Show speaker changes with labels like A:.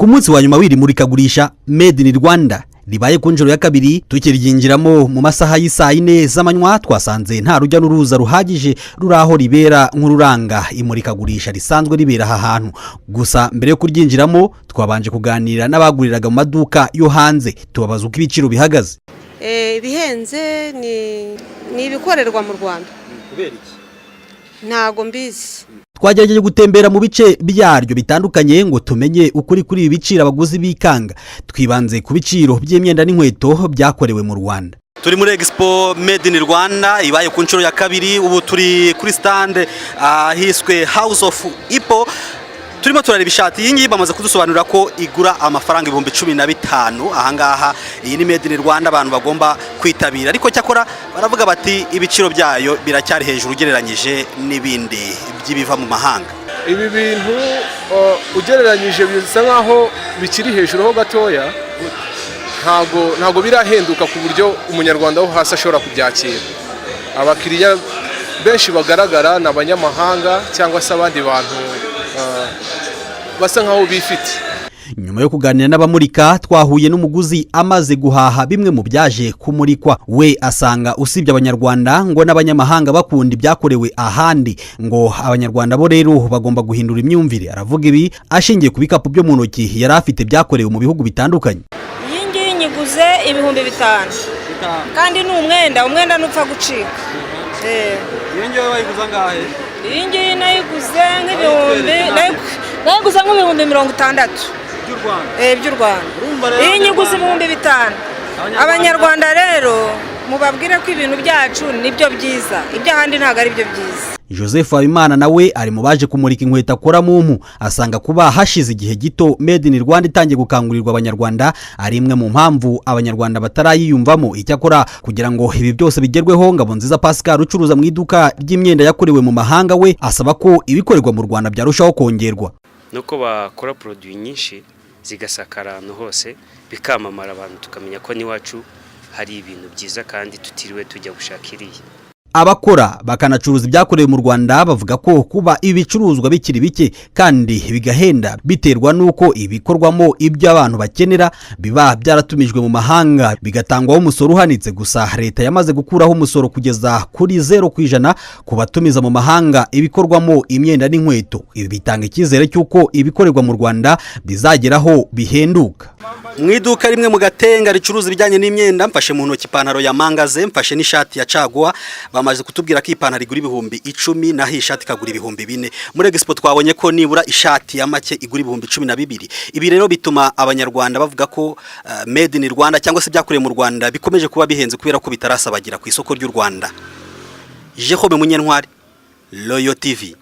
A: ku munsi wa nyuma w'iri murikagurisha Made in Rwanda ribaye ku nshuro ya kabiri, tukiryinjiramo mu masaha y'isa 4 z'amanywa, twasanze nta rujya n'uruza ruhagije ruraho ribera nk'ururanga imurikagurisha risanzwe ribera aha hantu. Gusa mbere yo kuryinjiramo twabanje kuganira n'abaguriraga mu maduka yo hanze, tubabaza uko ibiciro bihagaze.
B: Bihenze ni ibikorerwa mu Rwanda.
A: Kubera iki?
B: Ntago mbizi.
A: Twagerageje gutembera mu bice byaryo bitandukanye ngo tumenye ukuri kuri ibi biciro abaguzi bikanga. Twibanze ku biciro by'imyenda n'inkweto byakorewe mu Rwanda. Turi muri Expo Made in Rwanda ibaye ku nshuro ya kabiri. Ubu turi kuri stand hiswe House of Ipo. Turimo turareba ishati iyi ngiyi bamaze kudusobanurira ko igura amafaranga 15,000 ahangaha. Iyi ni Made in Rwanda abantu bagomba kwitabira, ariko cyakora baravuga bati ibiciro byayo biracyari hejuru ugereranyije n'ibindi by'ibiva mu mahanga.
C: Ibi bintu ugereranyije bisa nkaho bikiri hejuru ho gatoya, ntago birahenduka ku buryo umunyarwanda wo hasi ashobora kubyakira. Abakiriya benshi bagaragara n'abanyamahanga cyangwa se abandi bantu basa nkaho bifite.
A: Nyuma yo kuganira n'abamurika twahuye n'umuguzi amaze guhaha bimwe mu byaje kumurikwa. We asanga usibye abanyarwanda ngo n'abanyamahanga bakunda ibyakorewe ahandi, ngo abanyarwanda bo rero bagomba guhindura imyumvire. Aravuga ibi ashingiye ku bikapu byo mu ntoki yari afite byakorewe mu bihugu bitandukanye.
B: Iyi ngiyi nyiguze 5,000 kandi ni umwenda nupfa gucika.
A: Iyo ngiyo wayiguza ngahe?
B: Iyi ngiyi nayiguze nk'ibihumbi 60 by'u Rwanda. Iyi nyiguze 5,000. Abanyarwanda rero mubabwire ko ibintu byacu nibyo byiza, iby'ahandi ntago ari byo byiza.
A: Joseph Habimana nawe ari mu baje kumurika inkweto akora mu mpu, asanga kuba hashize igihe gito Made in Rwanda itangiye gukangurirwa abanyarwanda ari imwe mu mpamvu abanyarwanda batarayiyumvamo. Icyakora kugira ngo ibi byose bigerweho, Ngabonziza Pascal ucuruza mu iduka ry'imyenda yakorewe mu mahanga, we asaba ko ibikorerwa mu Rwanda byarushaho kongerwa.
D: Nuko bakora produit nyinshi zigasakara ahantu hose bikamamara, abantu tukamenya ko niwacu hari ibintu byiza kandi tutiriwe tujya gushakiriye.
A: Abakora bakanacuruza ibyakorewe mu Rwanda bavuga ko kuba ibicuruzwa bikiri bike kandi bigahenda biterwa nuko ibikorwamo ibyo abantu bakenera biba byaratumijwe mu mahanga bigatangwaho umusoro uhanitse. Gusa leta yamaze gukuraho umusoro kugeza kuri 0% ku batumiza mu mahanga ibikorwamo imyenda n'inkweto. Ibi bitanga icyizere cy'uko ibikorerwa mu Rwanda bizageraho bihenduka. Mu iduka rimwe mu Gatenga ricuruza ibijyanye n'imyenda, mfashe mu ntoki ipantaro ya Mangaze, mfashe n'ishati ya Caguwa. Bamaze kutubwira ko ipantaro igura 10,000 naho ishati ikagura 4,000. Muri Expo twabonye ko nibura ishati ya make igura 12,000. Ibi rero bituma abanyarwanda bavuga ko Made in Rwanda cyangwa se byakorewe mu Rwanda bikomeje kuba bihenze kubera ko bitarasabagira ku isoko ry'u Rwanda. Jehome Munyentwari, Royal TV.